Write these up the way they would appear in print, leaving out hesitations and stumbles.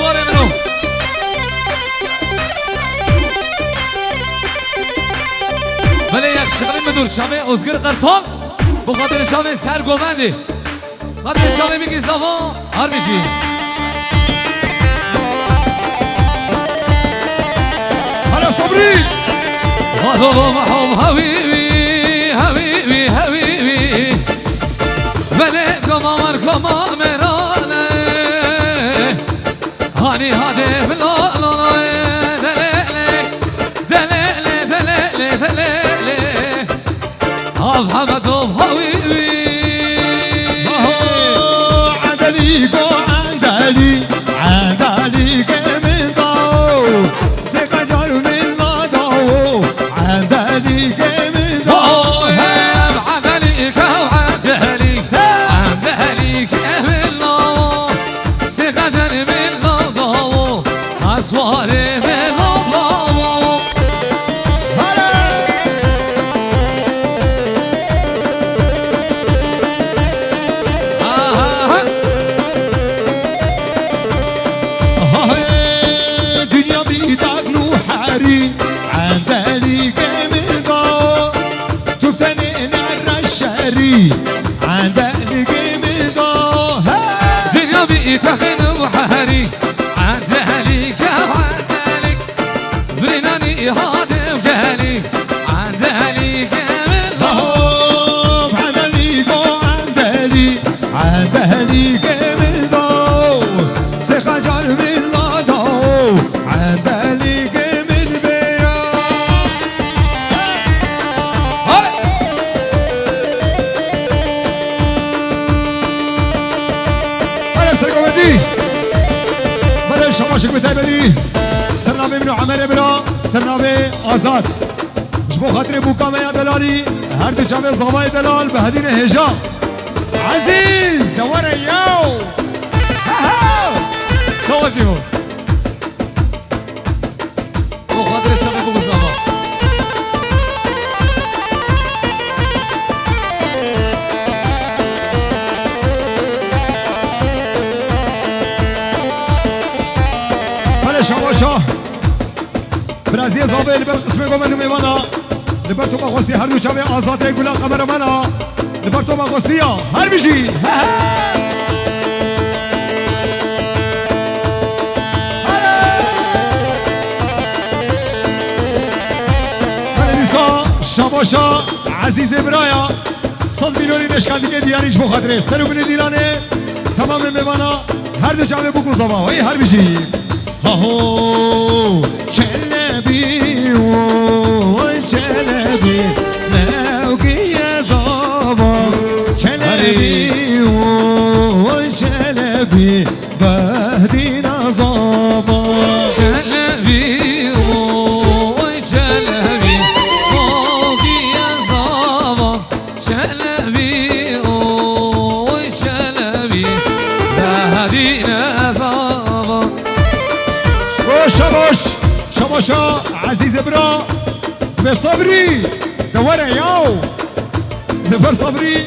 دوباره منو ولی یک شغلی بدور شامه ازگر قرطان بخاطر شامه سرگومنده خاطر شامه بگی صفا هر بشی حالا صبری حبیبی حبیبی حبیبی ولی کمامر کمامرانه هانی هاده فلالانه دلیلی دلیلی دلیلی آب حمد آب حبیبی عندلي قو عندلي عندلي من ضو سقجر من ضو عندلي من ضو عندلي عندلي عندلي من ضو سقجر من ضو أسوار من ضو دنيا بيدك نوحري عندلي من ضو تبتني نار الشري عندلي من ضو دنيا بيتخن وحري عندلك عندلك برناني هادم جهلي عندلك من ضو عندلي قو عندلي عندلي من ضو سخجر من ضو عندلي من بيا أنا سرقومدي بلا شماشك بتايبدي سرنامي منو عمر بلا سرنامي آزاد جبو خاطر بوكامي يا دلالي هر دو جامع زوای دلال به هدین هجا عزیز دواره یو شما چی بود؟ بخاطر چمه بگو زمان بله شما برازی زابه لبر قسمه گومد میوانا لبر تو بخواستی هر دو جامع آزاده گلا قمر منا لبر تو بخواستی هر بیشی شاباشا عزیز برایا 100 میلیونی نشکن دیگه دیاریش بخاطره سر و بینه دیلانه تمام میوانا هر دو جامعه بکن زبا وی هر بیشی هاهو چلبی وی چلبی موگی زبا چلبی وی چلبی بهدین زبا چلبی وی چلبی شلبي اوي شلبي بهدي نزابا شاباش شاباشا عزيز برا بصبري دوره ياو نفر صبري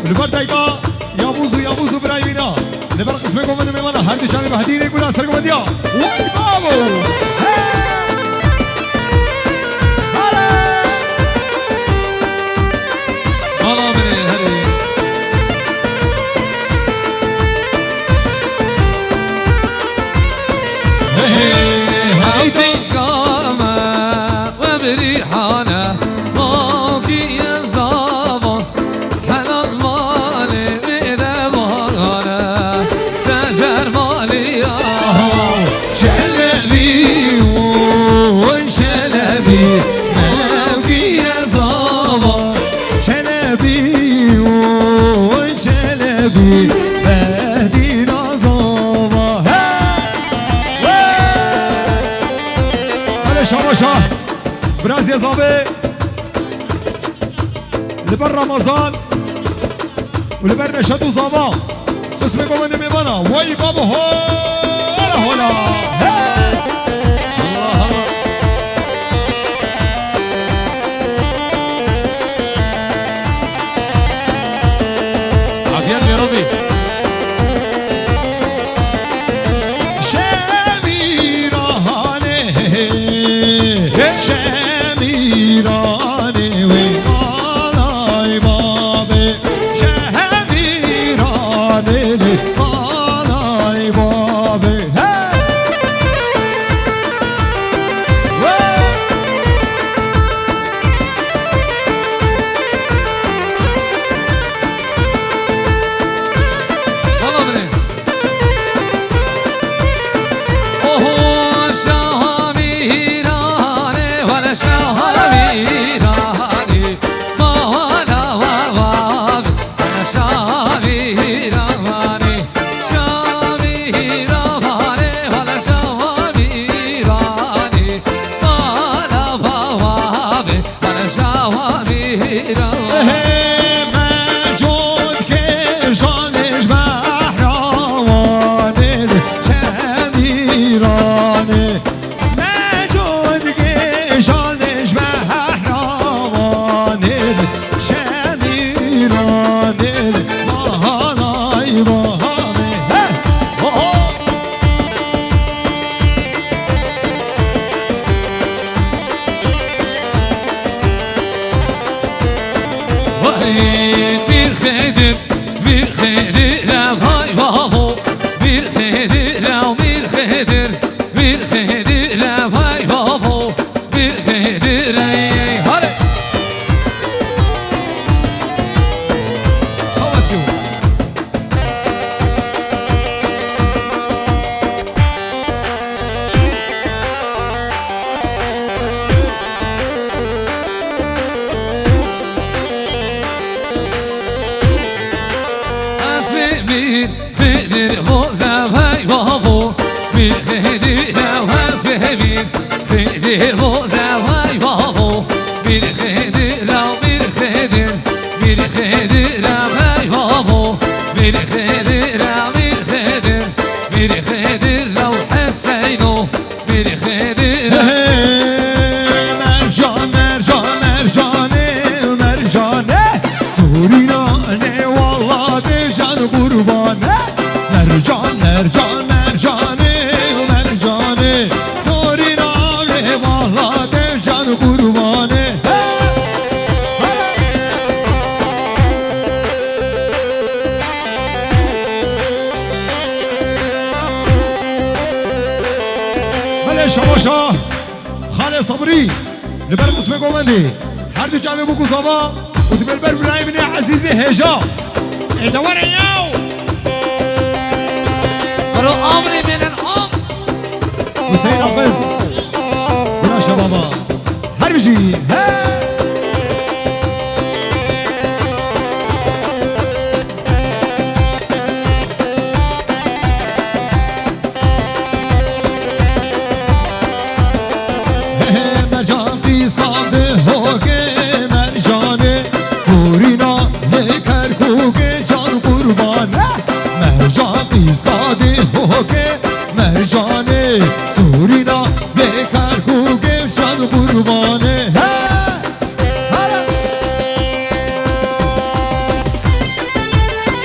نفر دايقا يا بوزو براي بينا نفر قسمكم من ميمانا هر دي شاني بهدي نيقول أسرقوا مديا وي بابو هيدي قامة وبريحانة موكي يا زابا حلال مالي بإذا بغانا سجر مالي شلبي وشلبي موكي يا زابا شلبي وشلبي بهدي نظامة هلا شامشا براز يا زابي لبر رمضان ولبر نشاط وزابا قسمكم من ميمانا واي بابا هلا هلا عافية يا ربي شلبي bir xedir bir xedirəm hay babo bir xedirəm bir xedir bir xedirəm hay babo bir xedirəm hadi Havacım bir xedir bozam hay babo bir xedirəm hasbe bir xedir bozam hay babo bir xedirəm bir xedir bir xedirəm hay babo bir xedirəm bir xedir bir xedirəm Hüseyno bir xedirəm Mercan mercan mercane mercane Surina ne vallahi can kurbane Mercan mercan mercane mercane Surina ne vallahi can kurbane بله شماشا خاله صبری لبر قسم گومندی هر دو جمعه بو گوزاوا و دبل بر برای من عزیز هجا ادوار ایاو برو آمری منن آم حسین آقل بنا شبابا هر بشی مرجان قیز خالده هاگه مرجانه کورینا نکر کوگه جان قربانه مرجان قیز خالده هاگه مرجانه سورینا نکر کوگه جان قربانه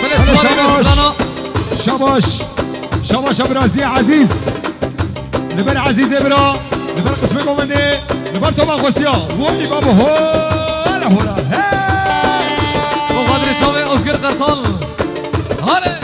بله سواری بسرانا شباش شباش برازی عزیز لبر عزیز برا لبر قسمه گومنده لبر تو با خوستیا ولی بابا هولا هولا مقادر شاوه ازگر قرطال هاره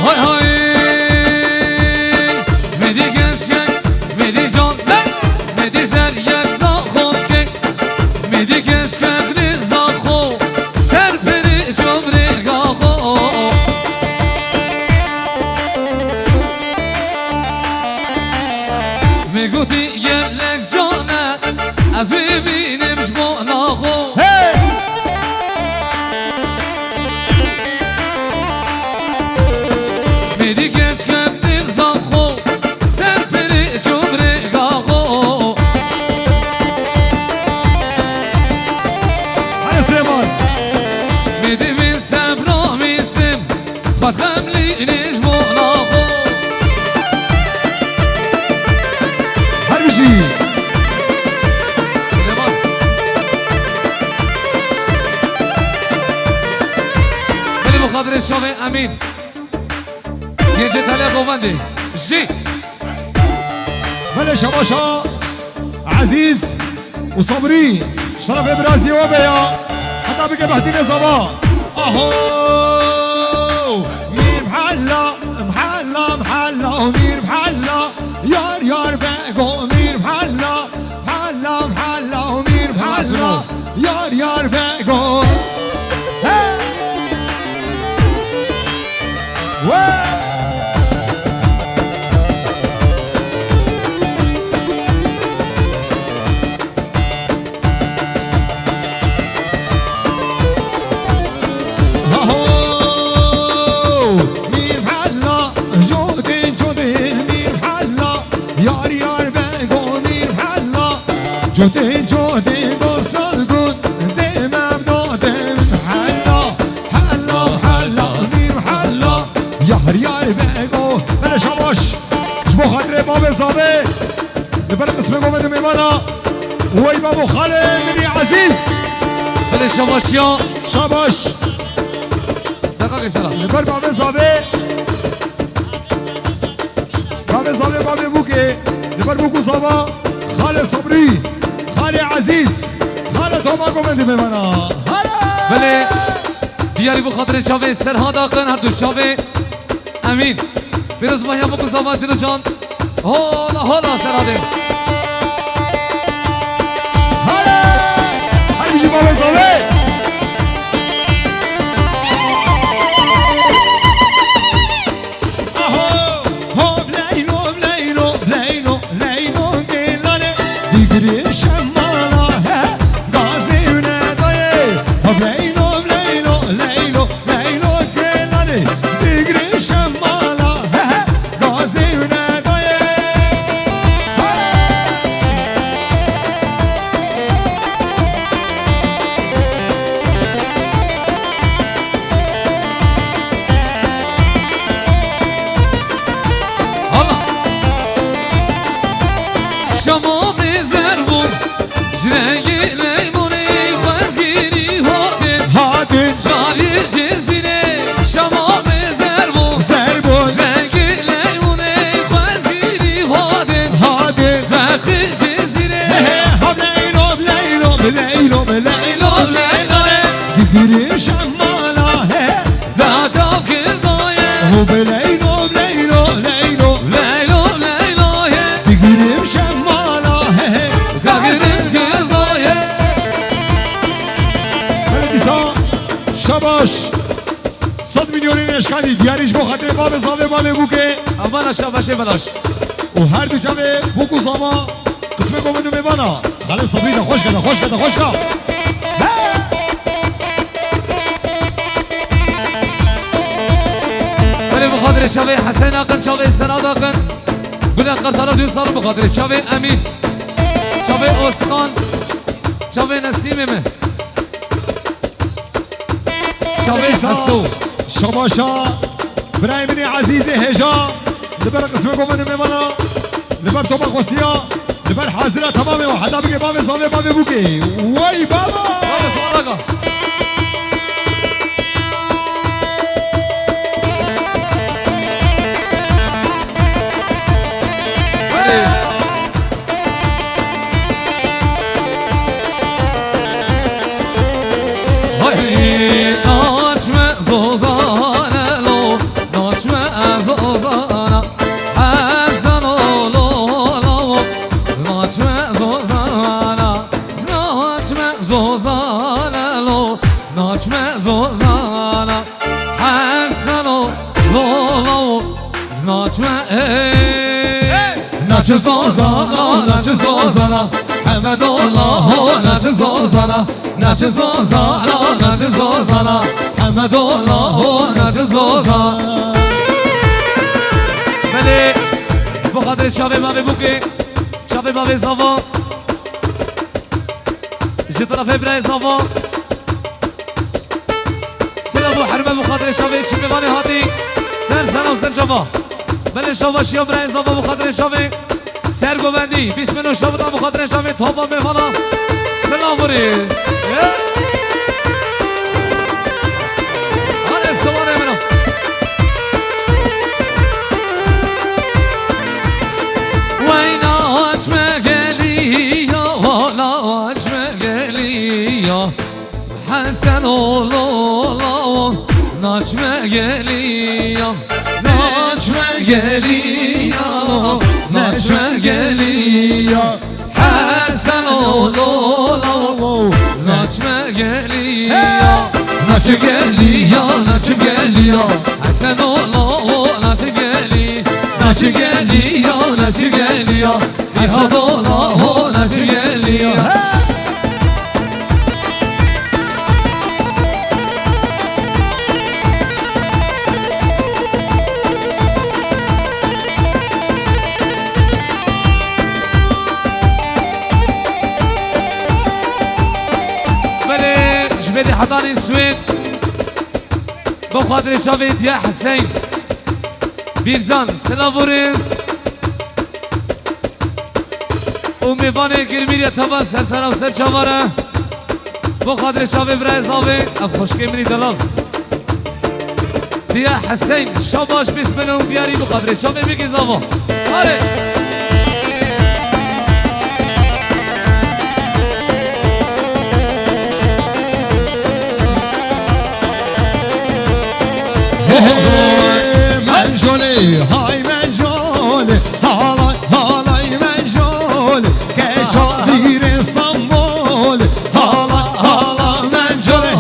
های های مدی گشک مدی جان مدی سر یک زاخو که مدی گشک زاخو سر پری جمره گاخو میگوتی یک جانه از ببینم جماناخو مدی گشک زاخو سر پری جمره گاخو هر سلیمان مدی من سبرا میسم خواهم لینش مناخو هر بشی سلیمان بلی مخاطر شاوه امین گنج تالیه قوانده جی بله شباشا عزیز و صبری شرف برازی و بیا حتی بگه بهدی نظاما آهو میر محلا محلا محلا میر محلا یار یار بگو میر محلا محلا محلا میر محلا یار یار بگو میر محلا جودین جودین میر محلا یار یار بگو میر محلا جودین جودین بسال گود دیمم دادم حلا حلا حلا میر محلا یار یار بگو بله شباش جبو خاطر باب زابه لبر قسم بمانا وی بابو خاله منی عزیز بله شباشیا شاباش دقیقی سلام لبر بابه زاوه بابه زاوه بابه بوکه لبر بوکو زاوا خاله صبری خاله عزیز خاله توما گومندی بمانا بله دیاری بو خاطر چاوه سرها داقن هر دو چاوه امین بیروز ماهی هم بکن زمان دیرو جان هالا هالا سراده هلا هاي بيجي بابا زاوه شما بزر بود جرنگی لیمونی خوزگیری هادن جاری جزینه شما بزر بود جرنگی لیمونی خوزگیری هادن وقتی جزینه لیلو گیریم شمالا دادا کردایه هو بلیلو گیریم شمالا داگرین کردایه بردیسا شباش 100 میلیونی نشکندی دیاریش بو خاطر باب زاوه بابه بوکه اما شباشه بلاش و هر دو جمعه بوکو زاوا قسمه گومدو میبانا خاله صبری ده خوش کده ولی بخاطر چاوه حسین آقن چاوه سناد آقن گل قرطالا 2 سال بخاطر چاوه امین چاوه اسخان چاوه نسیم من چاوه حسو شباشا برای منی عزیز هجا لبر قسمه گومدو میبانا لبر توبا خوستیا لبر حاضره تمامه و حدا بگه باب زاوه بابه بوکه وای بابا بابا سوال آقا ناچمه زوزانه لو ناچمه زوزانه حسن لو لو ناچمه زوزانه ناچمه زوزانه لو ناچمه زوزانه حسن لو لو ناچمه ناچ زوزانه ناچ زوزانه حسد الله ناچ زوزانه ناچ زوزانا ناچ زوزانا حمد الله ناچ زوزانا بله بخاطر چاوه ما ببوکه چاوه ما به زاوا جه طرف برای زاوا سلام و حرمه بخاطر چاوه چی بوانه هاتی سر سلام سر چاوا بله شاوا شیا برای زاوا بخاطر چاوه سر گوندی 29 شاوا دا بخاطر چاوه توبا بفانا سلام بریز هذا الصور منه وين مقالي ولا مقالي حسن الله ناش مقالي ناش مقالي ناش مقالي حسن الله ناش مقالي ناش مقالي ناش مقالي حسن الله ناش مقالي ناش مقالي ناش مقالي حسن الله ناش مقالي جبالي حضاني السويد بخاطر جافيد يا حسين بيرزان سلافوريز و میوان گرمیری تبا سر و سر چواره بو خاطر شاوه برای زاوه اف خوشکی منی دلال دیا حسین شاباش بسم الله بیاری بو خاطر شاوه بگی زاوه آره منجولی های منجولی halay منجولی که چادیر استانبول halay منجولی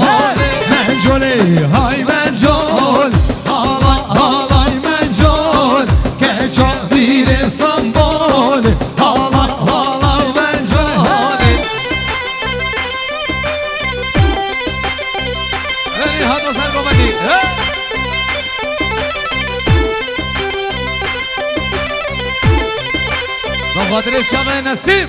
منجولی های منجول halay منجول که چادیر استانبول halay منجولی هلی هاتو سر گمدی خاطر شب نسیم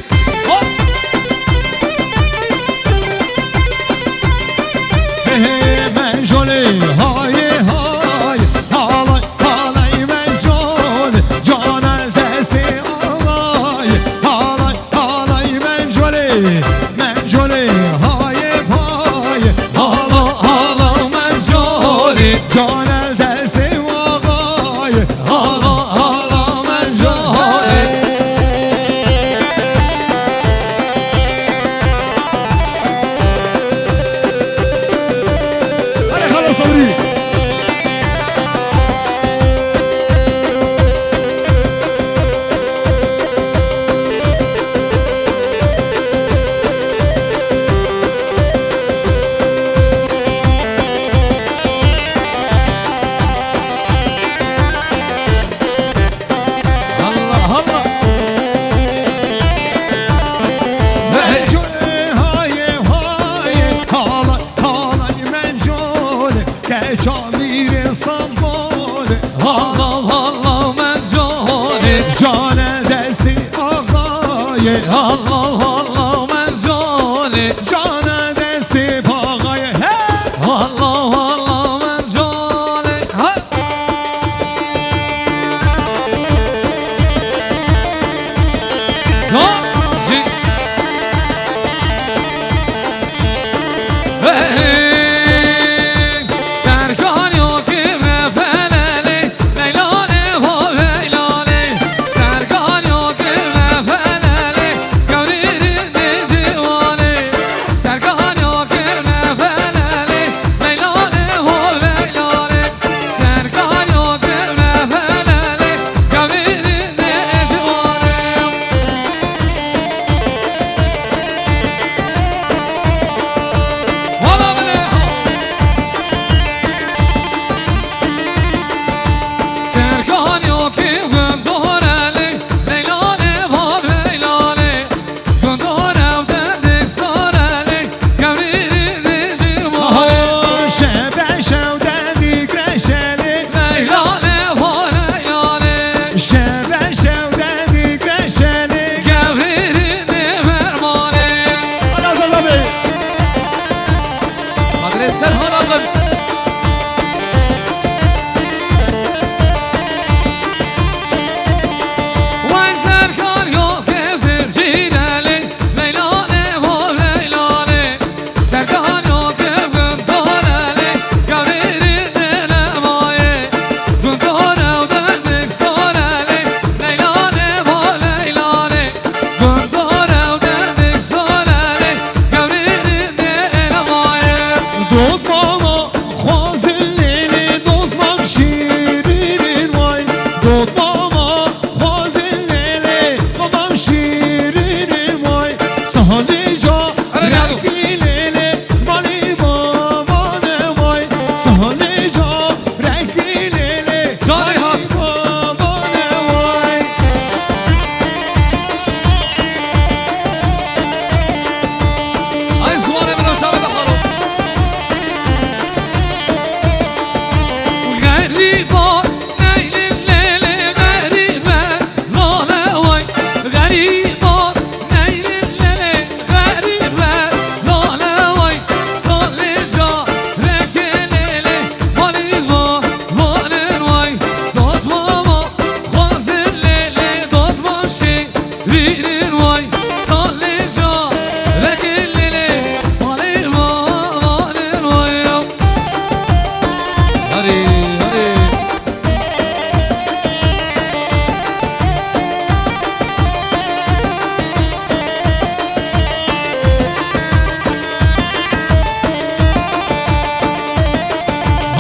منجولی های های halay منجول جانل دستی آلای halay منجولی منجولی های پای halay منجولی جانل دستی آقای halay منجولی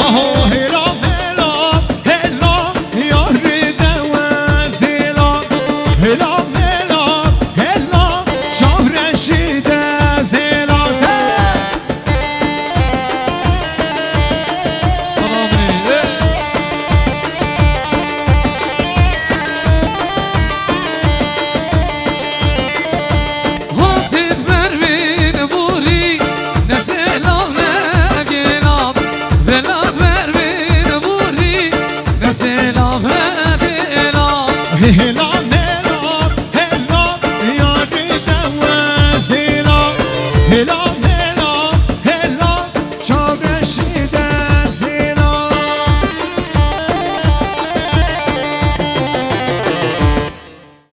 آهو